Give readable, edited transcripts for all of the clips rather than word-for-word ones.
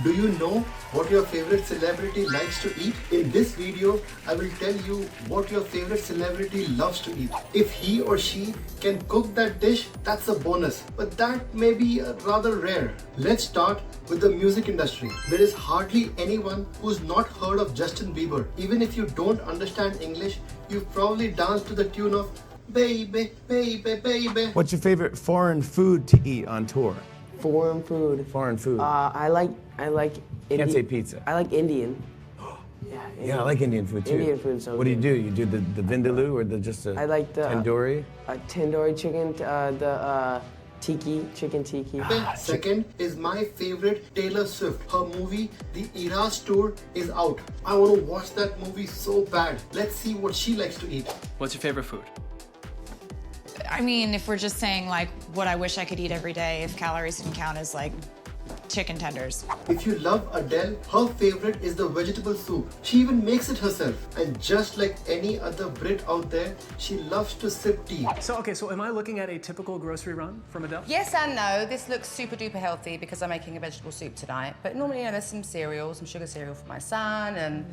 Do you know what your favorite celebrity likes to eat? In this video, I will tell you what your favorite celebrity loves to eat. If he or she can cook that dish, that's a bonus. But that may be rather rare. Let's start with the music industry. There is hardly anyone who's not heard of Justin Bieber. Even if you don't understand English, you've probably danced to the tune of Baby, Baby, Baby. What's your favorite foreign food to eat on tour? Foreign food. Foreign food. I like Can't say pizza. I like Indian. Yeah, I like Indian food too. Indian food's so What do you good. do? You do the vindaloo or just a I like the tandoori? Tandoori chicken, the tiki, chicken tiki. Second is my favorite, Taylor Swift. Her movie, The Eras Tour, is out. I want to watch that movie so bad. Let's see what she likes to eat. What's your favorite food? I mean, if we're just saying like what I wish I could eat every day, if calories didn't count, as like chicken tenders. If you love Adele, her favorite is the vegetable soup. She even makes it herself. And just like any other Brit out there, she loves to sip tea. So am I looking at a typical grocery run from Adele? Yes and no. This looks super duper healthy because I'm making a vegetable soup tonight. But normally, there's some cereal, some sugar cereal for my son, and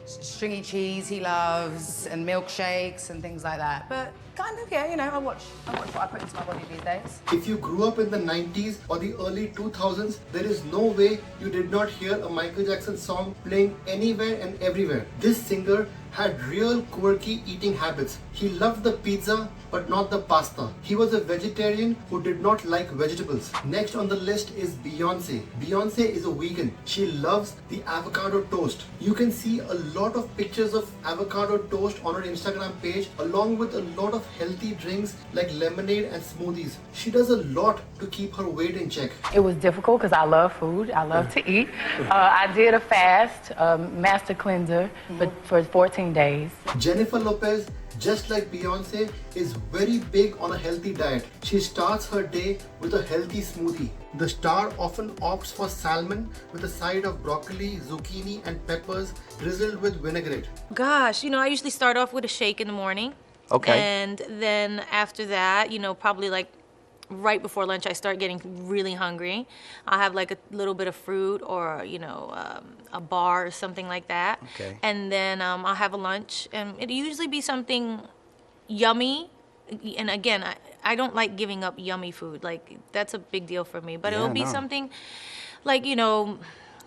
stringy cheese he loves, and milkshakes and things like that. But kind of, yeah, I watch what I put into my body these days. If you grew up in the 90s or the early 2000s, there is no way you did not hear a Micheal Jackson song playing anywhere and everywhere. This singer had real quirky eating habits. He loved the pizza but not the pasta. He was a vegetarian who did not like vegetables. Next on the list is Beyonce. Beyonce is a vegan. She loves the avocado toast. You can see a lot of pictures of avocado toast on her Instagram page, along with a lot of healthy drinks like lemonade and smoothies. She does a lot to keep her weight in check. It was difficult because I love food. I love to eat. I did a fast, master cleanser, but for 14 days. Jennifer Lopez, just like Beyonce, is very big on a healthy diet. She starts her day with a healthy smoothie. The star often opts for salmon with a side of broccoli, zucchini and peppers drizzled with vinaigrette. Gosh, I usually start off with a shake in the morning. Okay. And then after that, probably like right before lunch, I start getting really hungry. I'll have like a little bit of fruit or, a bar or something like that. Okay. And then I'll have a lunch, and it'll usually be something yummy. And again, I don't like giving up yummy food. Like, that's a big deal for me. But it'll be something like,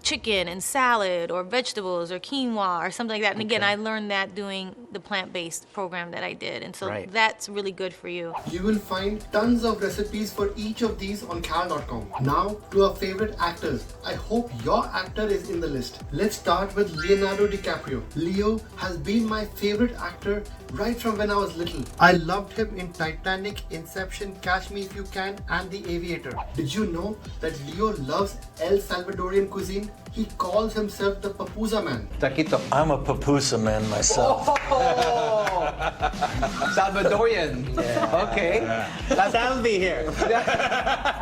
chicken and salad or vegetables or quinoa or something like that. And again, I learned that doing the plant-based program that I did. And so that's really good for you. You will find tons of recipes for each of these on Khal.com. Now to our favorite actors. I hope your actor is in the list. Let's start with Leonardo DiCaprio. Leo has been my favorite actor right from when I was little. I loved him in Titanic, Inception, Catch Me If You Can and The Aviator. Did you know that Leo loves El Salvadorian cuisine? He calls himself the Papusa Man. Taquito. I'm a pupusa man myself. Salvadorian. Yeah. Okay. Let's Salvi here.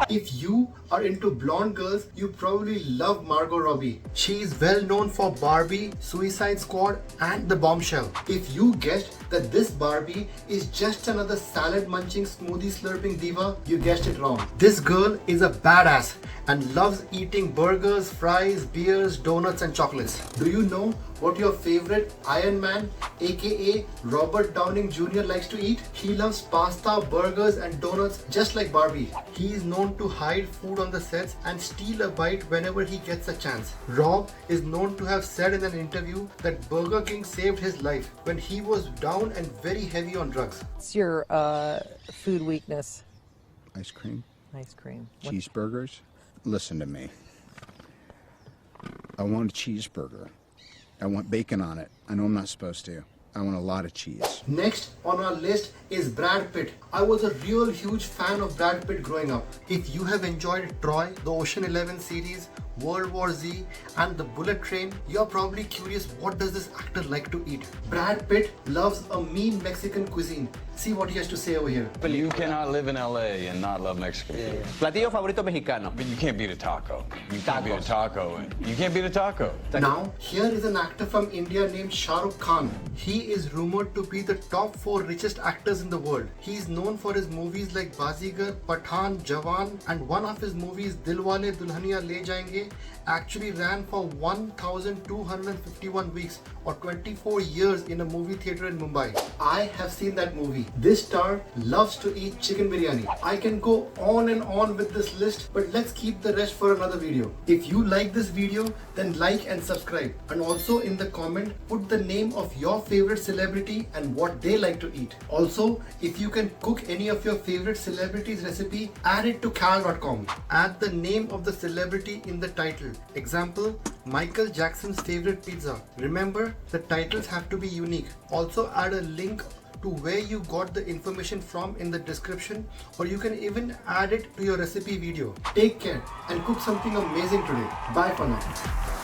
If you are into blonde girls, you probably love Margot Robbie. She is well known for Barbie, Suicide Squad and The Bombshell. If you guessed that this Barbie is just another salad munching, smoothie slurping diva, you guessed it wrong. This girl is a badass and loves eating burgers, fries, beers, donuts and chocolates. Do you know what your favorite Iron Man, aka Robert Downey Jr. likes to eat? He loves pasta, burgers and donuts just like Barbie. He is known to hide food on the sets and steal a bite whenever he gets a chance. Rob is known to have said in an interview that Burger King saved his life when he was down and very heavy on drugs. What's your food weakness? Ice cream. Ice cream. Cheeseburgers. Listen to me. I want a cheeseburger. I want bacon on it. I know I'm not supposed to. I want a lot of cheese. Next on our list is Brad Pitt. I was a real huge fan of Brad Pitt growing up. If you have enjoyed Troy, the Ocean 11 series, World War Z and The Bullet Train, you're probably curious, what does this actor like to eat? Brad Pitt loves a mean Mexican cuisine. See what he has to say over here. But you cannot live in LA and not love Mexican food. Platillo favorito mexicano. But you can't beat a taco. You can't beat a taco. You can't beat a taco. Now, here is an actor from India named Shah Rukh Khan. He is rumored to be the top 4 richest actors in the world. He is known for his movies like Bazigar, Pathan, Jawan, and one of his movies, Dilwale Dulhania Le Jayenge, actually ran for 1,251 weeks or 24 years in a movie theater in Mumbai. I have seen that movie. This star loves to eat chicken biryani. I can go on and on with this list, but let's keep the rest for another video. If you like this video, then like and subscribe. And also in the comment, put the name of your favorite celebrity and what they like to eat. Also, if you can cook any of your favorite celebrities' recipe, add it to khal.com. Add the name of the celebrity in the title. Example, Micheal Jackson's favorite pizza. Remember, the titles have to be unique. Also add a link to where you got the information from in the description, or you can even add it to your recipe video. Take care and cook something amazing today. Bye for now.